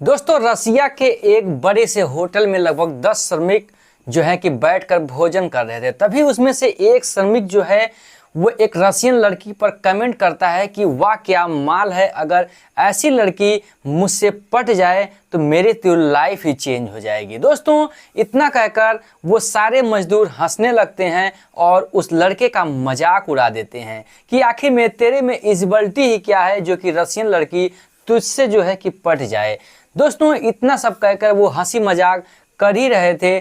दोस्तों रसिया के एक बड़े से होटल में लगभग 10 श्रमिक जो है कि बैठकर भोजन कर रहे थे। तभी उसमें से एक श्रमिक जो है वो एक रशियन लड़की पर कमेंट करता है कि वाह क्या माल है, अगर ऐसी लड़की मुझसे पट जाए तो मेरी तो लाइफ ही चेंज हो जाएगी। दोस्तों इतना कहकर वो सारे मजदूर हंसने लगते हैं और उस लड़के का मजाक उड़ा देते हैं कि आखिर में तेरे में इजिबिलिटी ही क्या है जो कि रशियन लड़की तुझसे जो है कि पट जाए। दोस्तों इतना सब कहकर वो हंसी मजाक कर ही रहे थे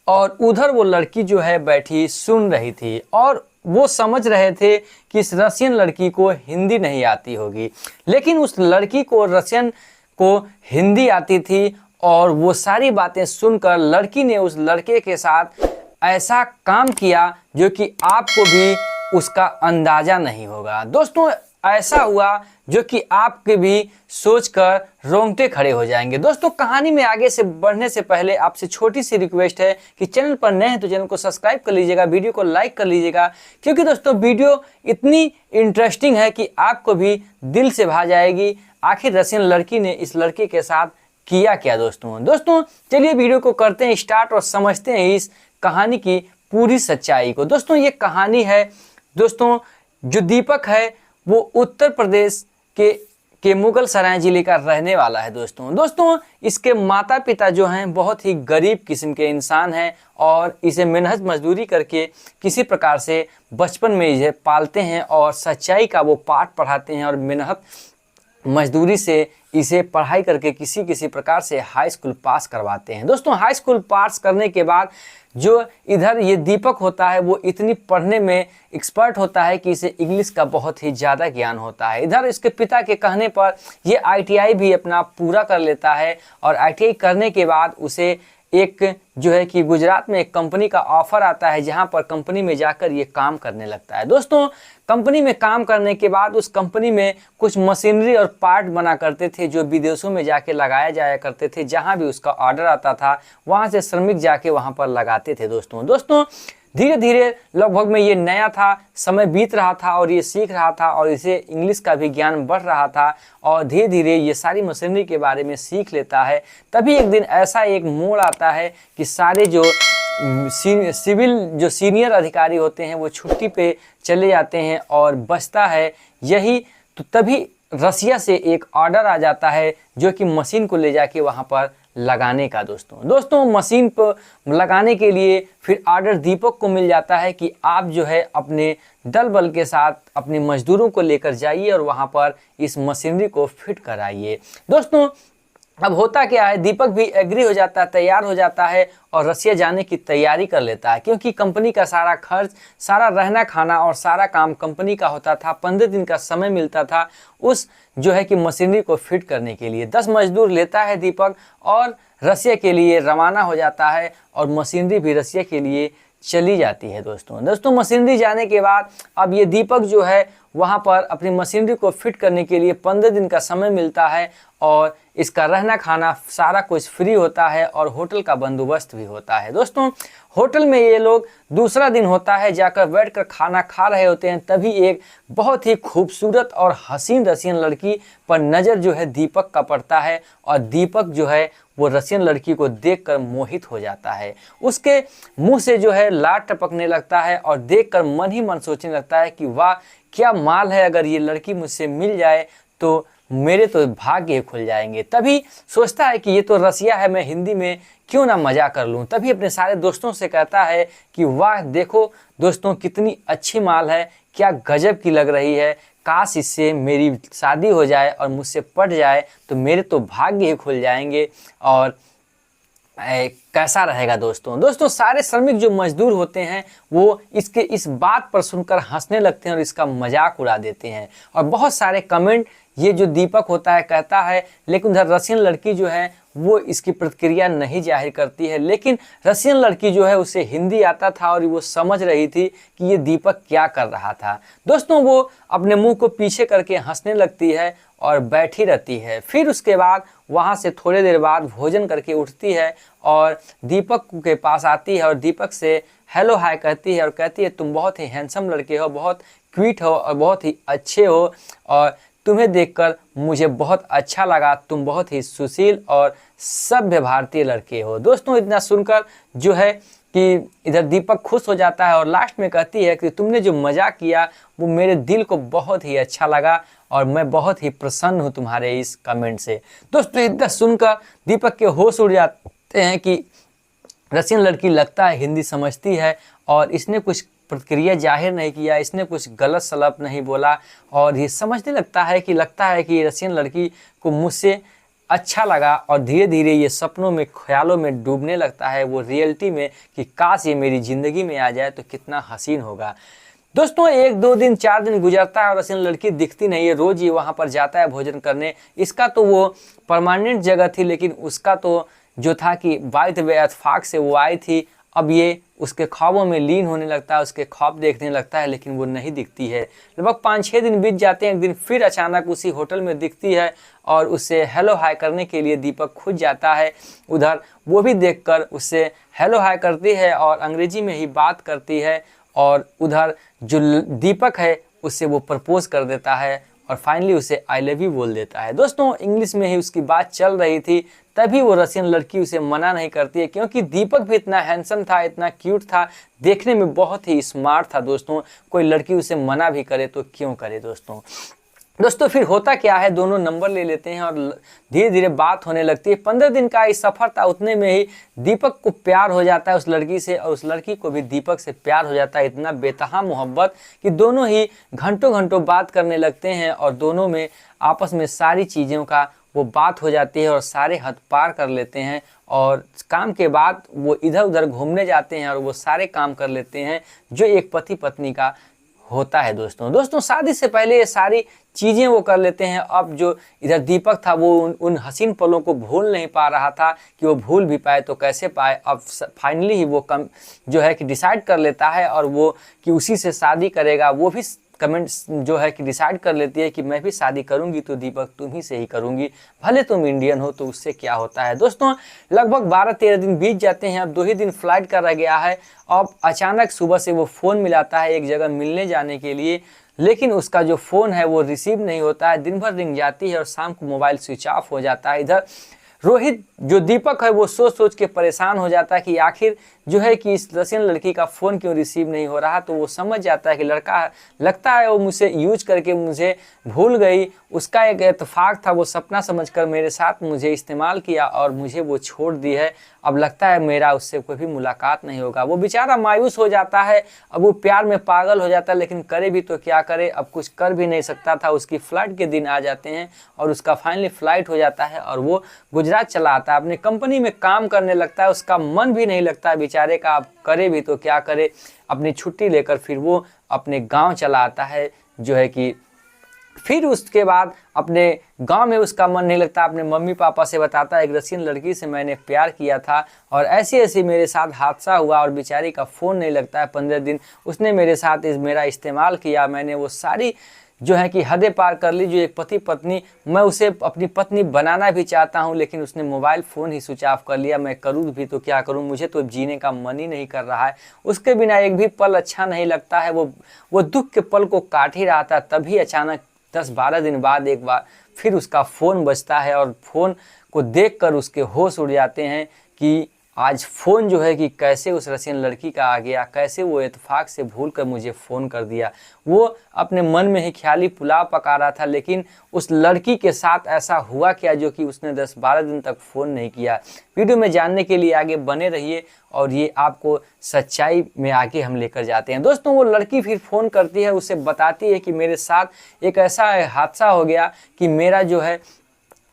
और उधर वो लड़की जो है बैठी सुन रही थी और वो समझ रहे थे कि इस रशियन लड़की को हिंदी नहीं आती होगी, लेकिन उस लड़की को रशियन को हिंदी आती थी और वो सारी बातें सुनकर लड़की ने उस लड़के के साथ ऐसा काम किया जो कि आपको भी उसका अंदाजा नहीं होगा। दोस्तों ऐसा हुआ जो कि आपके भी सोचकर रोंगटे खड़े हो जाएंगे। दोस्तों कहानी में आगे से बढ़ने से पहले आपसे छोटी सी रिक्वेस्ट है कि चैनल पर नए हैं तो चैनल को सब्सक्राइब कर लीजिएगा, वीडियो को लाइक कर लीजिएगा, क्योंकि दोस्तों वीडियो इतनी इंटरेस्टिंग है कि आपको भी दिल से भा जाएगी। आखिर रशियन लड़की ने इस लड़के के साथ किया क्या। दोस्तों चलिए वीडियो को करते हैं स्टार्ट और समझते हैं इस कहानी की पूरी सच्चाई को। दोस्तों ये कहानी है दोस्तों जो दीपक है वो उत्तर प्रदेश के मुगल सराय जिले का रहने वाला है। दोस्तों इसके माता पिता जो हैं बहुत ही गरीब किस्म के इंसान हैं और इसे मेहनत मजदूरी करके किसी प्रकार से बचपन में इसे पालते हैं और सच्चाई का वो पाठ पढ़ाते हैं और मेहनत मजदूरी से इसे पढ़ाई करके किसी प्रकार से हाई स्कूल पास करवाते हैं। दोस्तों हाई स्कूल पास करने के बाद जो इधर ये दीपक होता है वो इतनी पढ़ने में एक्सपर्ट होता है कि इसे इंग्लिश का बहुत ही ज़्यादा ज्ञान होता है। इधर इसके पिता के कहने पर ये आईटीआई भी अपना पूरा कर लेता है और आईटीआई करने के बाद उसे एक जो है कि गुजरात में एक कंपनी का ऑफर आता है, जहां पर कंपनी में जाकर ये काम करने लगता है। दोस्तों कंपनी में काम करने के बाद उस कंपनी में कुछ मशीनरी और पार्ट बना करते थे जो विदेशों में जाके लगाया जाया करते थे। जहां भी उसका ऑर्डर आता था वहां से श्रमिक जाके वहां पर लगाते थे। दोस्तों धीरे धीरे लगभग में ये नया था, समय बीत रहा था और ये सीख रहा था और इसे इंग्लिश का भी ज्ञान बढ़ रहा था और धीरे धीरे ये सारी मशीनरी के बारे में सीख लेता है। तभी एक दिन ऐसा एक मोड़ आता है कि सारे जो सिविल जो सीनियर अधिकारी होते हैं वो छुट्टी पे चले जाते हैं और बचता है यही। तो तभी रसिया से एक ऑर्डर आ जाता है जो कि मशीन को ले जाके वहाँ पर लगाने का। दोस्तों मशीन पर लगाने के लिए फिर ऑर्डर दीपक को मिल जाता है कि आप जो है अपने दल बल के साथ अपने मजदूरों को लेकर जाइए और वहाँ पर इस मशीनरी को फिट कराइए। दोस्तों अब होता क्या है, दीपक भी एग्री हो जाता है, तैयार हो जाता है और रसिया जाने की तैयारी कर लेता है, क्योंकि कंपनी का सारा खर्च, सारा रहना खाना और सारा काम कंपनी का होता था। 15 दिन का समय मिलता था उस जो है कि मशीनरी को फिट करने के लिए। 10 मजदूर लेता है दीपक और रसिया के लिए रवाना हो जाता है और मशीनरी भी रसिया के लिए चली जाती है। दोस्तों मशीनरी जाने के बाद अब ये दीपक जो है वहाँ पर अपनी मशीनरी को फिट करने के लिए 15 दिन का समय मिलता है और इसका रहना खाना सारा कुछ फ्री होता है और होटल का बंदोबस्त भी होता है। दोस्तों होटल में ये लोग दूसरा दिन होता है, जाकर बैठकर खाना खा रहे होते हैं। तभी एक बहुत ही खूबसूरत और हसीन रसियन लड़की पर नज़र जो है दीपक का पड़ता है और दीपक जो है वो रसियन लड़की को देखकर मोहित हो जाता है। उसके मुंह से जो है लार टपकने लगता है और देखकर मन ही मन सोचने लगता है कि वाह क्या माल है, अगर ये लड़की मुझसे मिल जाए तो मेरे तो भाग्य खुल जाएंगे। तभी सोचता है कि ये तो रसिया है, मैं हिंदी में क्यों ना मजा कर लूँ। तभी अपने सारे दोस्तों से कहता है कि वाह देखो दोस्तों कितनी अच्छी माल है, क्या गजब की लग रही है, काश इससे मेरी शादी हो जाए और मुझसे पट जाए तो मेरे तो भाग्य ही खुल जाएंगे और कैसा रहेगा। दोस्तों सारे श्रमिक जो मजदूर होते हैं वो इसके इस बात पर सुनकर हंसने लगते हैं और इसका मजाक उड़ा देते हैं और बहुत सारे कमेंट ये जो दीपक होता है कहता है, लेकिन उधर रशियन लड़की जो है वो इसकी प्रतिक्रिया नहीं जाहिर करती है। लेकिन रशियन लड़की जो है उसे हिंदी आता था और वो समझ रही थी कि ये दीपक क्या कर रहा था। दोस्तों वो अपने मुंह को पीछे करके हंसने लगती है और बैठी रहती है। फिर उसके बाद वहाँ से थोड़ी देर बाद भोजन करके उठती है और दीपक के पास आती है और दीपक से हेलो हाय कहती है और कहती है तुम बहुत ही हैंडसम लड़के हो, बहुत क्यूट हो और बहुत ही अच्छे हो और तुम्हें देखकर मुझे बहुत अच्छा लगा, तुम बहुत ही सुशील और सभ्य भारतीय लड़के हो। दोस्तों इतना सुनकर जो है कि इधर दीपक खुश हो जाता है और लास्ट में कहती है कि तुमने जो मजाक किया वो मेरे दिल को बहुत ही अच्छा लगा और मैं बहुत ही प्रसन्न हूँ तुम्हारे इस कमेंट से। दोस्तों इतना सुनकर दीपक के होश उड़ जाते हैं कि रशियन लड़की लगता है हिंदी समझती है और इसने कुछ प्रतिक्रिया जाहिर नहीं किया, इसने कुछ गलत सलप नहीं बोला और ये समझने लगता है कि रशियन लड़की को मुझसे अच्छा लगा और धीरे धीरे ये सपनों में ख्यालों में डूबने लगता है वो रियलिटी में कि काश ये मेरी ज़िंदगी में आ जाए तो कितना हसीन होगा। दोस्तों 1-2 दिन 4 दिन गुजरता है और रशियन लड़की दिखती नहीं है, रोज़ ये वहाँ पर जाता है भोजन करने। इसका तो वो परमानेंट जगह थी लेकिन उसका तो जो था कि वाइट इत्तेफाक से वो आई थी, अब ये उसके ख्वाबों में लीन होने लगता है, उसके ख्वाब देखने लगता है लेकिन वो नहीं दिखती है। लगभग 5-6 दिन बीत जाते हैं। एक दिन फिर अचानक उसी होटल में दिखती है और उससे हेलो हाय करने के लिए दीपक खुद जाता है उधर। वो भी देखकर उससे हेलो हाय करती है और अंग्रेजी में ही बात करती है और उधर जो दीपक है उससे वो प्रपोज कर देता है और फाइनली उसे आई लव यू बोल देता है। दोस्तों इंग्लिश में ही उसकी बात चल रही थी, तभी वो रशियन लड़की उसे मना नहीं करती है क्योंकि दीपक भी इतना हैंडसम था, इतना क्यूट था, देखने में बहुत ही स्मार्ट था। दोस्तों कोई लड़की उसे मना भी करे तो क्यों करे। दोस्तों फिर होता क्या है, दोनों नंबर ले लेते हैं और धीरे धीरे बात होने लगती है। 15 दिन का इस सफ़र था, उतने में ही दीपक को प्यार हो जाता है उस लड़की से और उस लड़की को भी दीपक से प्यार हो जाता है। इतना बेतहा मोहब्बत कि दोनों ही घंटों घंटों बात करने लगते हैं और दोनों में आपस में सारी चीज़ों का वो बात हो जाती है और सारे हद पार कर लेते हैं और काम के बाद वो इधर उधर घूमने जाते हैं और वो सारे काम कर लेते हैं जो एक पति पत्नी का होता है। दोस्तों शादी से पहले ये सारी चीज़ें वो कर लेते हैं। अब जो इधर दीपक था वो उन हसीन पलों को भूल नहीं पा रहा था कि वो भूल भी पाए तो कैसे पाए। अब फाइनली ही वो जो है कि डिसाइड कर लेता है और वो कि उसी से शादी करेगा। वो भी कमेंट जो है कि डिसाइड कर लेती है कि मैं भी शादी करूंगी तो दीपक तुम ही से ही करूंगी, भले तुम इंडियन हो तो उससे क्या होता है। दोस्तों लगभग 12-13 दिन बीत जाते हैं। अब 2 ही दिन फ्लाइट का रह गया है। अब अचानक सुबह से वो फ़ोन मिलाता है एक जगह मिलने जाने के लिए, लेकिन उसका जो फ़ोन है वो रिसीव नहीं होता है। दिन भर रिंग जाती है और शाम को मोबाइल स्विच ऑफ हो जाता है। इधर रोहित जो दीपक है वो सोच सोच के परेशान हो जाता है कि आखिर जो है कि इस रशियन लड़की का फ़ोन क्यों रिसीव नहीं हो रहा। तो वो समझ जाता है कि लड़का लगता है वो मुझे यूज करके मुझे भूल गई, उसका एक इत्तेफाक था, वो सपना समझकर मेरे साथ मुझे इस्तेमाल किया और मुझे वो छोड़ दी है। अब लगता है मेरा उससे कोई भी मुलाकात नहीं होगा। वो बेचारा मायूस हो जाता है। अब वो प्यार में पागल हो जाता है लेकिन करे भी तो क्या करे, अब कुछ कर भी नहीं सकता था। उसकी फ़्लाइट के दिन आ जाते हैं और उसका फाइनली फ़्लाइट हो जाता है और वो गुजरात चला आता है। अपने कंपनी में काम करने लगता है, उसका मन भी नहीं लगता है बेचारे का। अब करे भी तो क्या करे। अपनी छुट्टी लेकर फिर वो अपने गांव चला आता है। जो है कि फिर उसके बाद अपने गांव में उसका मन नहीं लगता। अपने मम्मी पापा से बताता है एक रशियन लड़की से मैंने प्यार किया था और ऐसे मेरे साथ हादसा हुआ और बेचारी का फ़ोन नहीं लगता है। 15 दिन उसने मेरे साथ मेरा इस्तेमाल किया। मैंने वो सारी जो है कि हदें पार कर ली। जो एक पति पत्नी, मैं उसे अपनी पत्नी बनाना भी चाहता हूं लेकिन उसने मोबाइल फ़ोन ही स्विच ऑफ कर लिया। मैं करूँ भी तो क्या करूं, मुझे तो जीने का मन ही नहीं कर रहा है। उसके बिना एक भी पल अच्छा नहीं लगता है। वो दुख के पल को काट ही रहा था, तभी अचानक 10-12 दिन बाद एक बार फिर उसका फ़ोन बजता है और फ़ोन को देखकर उसके होश उड़ जाते हैं कि आज फ़ोन जो है कि कैसे उस रशियन लड़की का आ गया, कैसे वो इत्तेफाक से भूल कर मुझे फ़ोन कर दिया। वो अपने मन में ही ख्याली पुलाव पका रहा था लेकिन उस लड़की के साथ ऐसा हुआ क्या जो कि उसने 10-12 दिन तक फ़ोन नहीं किया। वीडियो में जानने के लिए आगे बने रहिए और ये आपको सच्चाई में आगे हम लेकर जाते हैं। दोस्तों वो लड़की फिर फ़ोन करती है, उसे बताती है कि मेरे साथ एक ऐसा हादसा हो गया कि मेरा जो है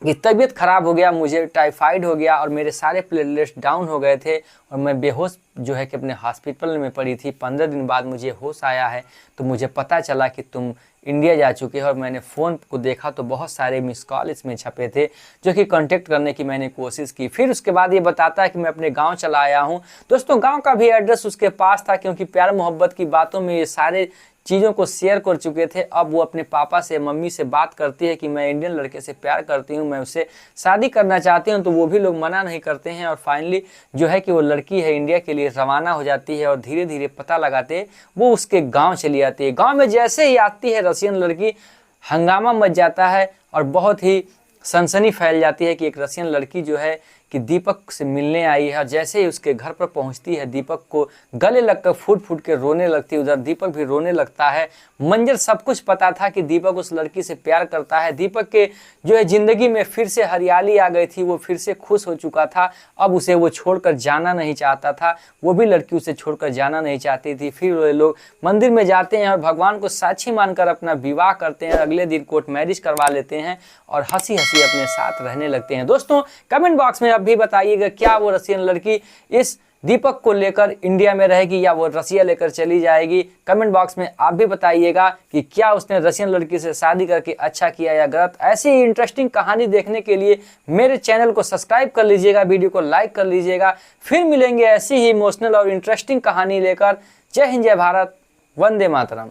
कि तबीयत ख़राब हो गया, मुझे टाइफाइड हो गया और मेरे सारे प्लेटलेट्स डाउन हो गए थे और मैं बेहोश जो है कि अपने हॉस्पिटल में पड़ी थी। 15 दिन बाद मुझे होश आया है तो मुझे पता चला कि तुम इंडिया जा चुके हो और मैंने फ़ोन को देखा तो बहुत सारे मिस कॉल इसमें छपे थे जो कि कांटेक्ट करने की मैंने कोशिश की। फिर उसके बाद ये बताता है कि मैं अपने गांव चला आया हूं। दोस्तों गांव का भी एड्रेस उसके पास था क्योंकि प्यार मोहब्बत की बातों में ये सारे चीज़ों को शेयर कर चुके थे। अब वो अपने पापा से मम्मी से बात करती है कि मैं इंडियन लड़के से प्यार करती हूँ, मैं उससे शादी करना चाहती हूँ, तो वो भी लोग मना नहीं करते हैं और फाइनली जो है कि वो लड़की है इंडिया के लिए रवाना हो जाती है और धीरे धीरे पता लगाते वो उसके गांव चली आती है। गांव में जैसे ही आती है रशियन लड़की, हंगामा मच जाता है और बहुत ही सनसनी फैल जाती है कि एक रसियन लड़की जो है कि दीपक से मिलने आई है। और जैसे ही उसके घर पर पहुंचती है, दीपक को गले लगकर फूट फूट के रोने लगती है, उधर दीपक भी रोने लगता है। मंजर सब कुछ पता था कि दीपक उस लड़की से प्यार करता है। दीपक के जो है ज़िंदगी में फिर से हरियाली आ गई थी, वो फिर से खुश हो चुका था। अब उसे वो छोड़कर जाना नहीं चाहता था, वो भी लड़की उसे छोड़कर जाना नहीं चाहती थी। फिर वो लोग मंदिर में जाते हैं और भगवान को साक्षी मानकर अपना विवाह करते हैं। अगले दिन कोर्ट मैरिज करवा लेते हैं और हंसी हंसी अपने साथ रहने लगते हैं। दोस्तों कमेंट बॉक्स में अब भी बताइएगा, क्या वो रसियन लड़की इस दीपक को लेकर इंडिया में रहेगी या वो रसिया लेकर चली जाएगी? कमेंट बॉक्स में आप भी बताइएगा कि क्या उसने रसियन लड़की से शादी करके अच्छा किया या गलत। ऐसी ही इंटरेस्टिंग कहानी देखने के लिए मेरे चैनल को सब्सक्राइब कर लीजिएगा, वीडियो को लाइक कर लीजिएगा। फिर मिलेंगे ऐसी ही इमोशनल और इंटरेस्टिंग कहानी लेकर। जय हिंद, जय भारत, वंदे मातरम।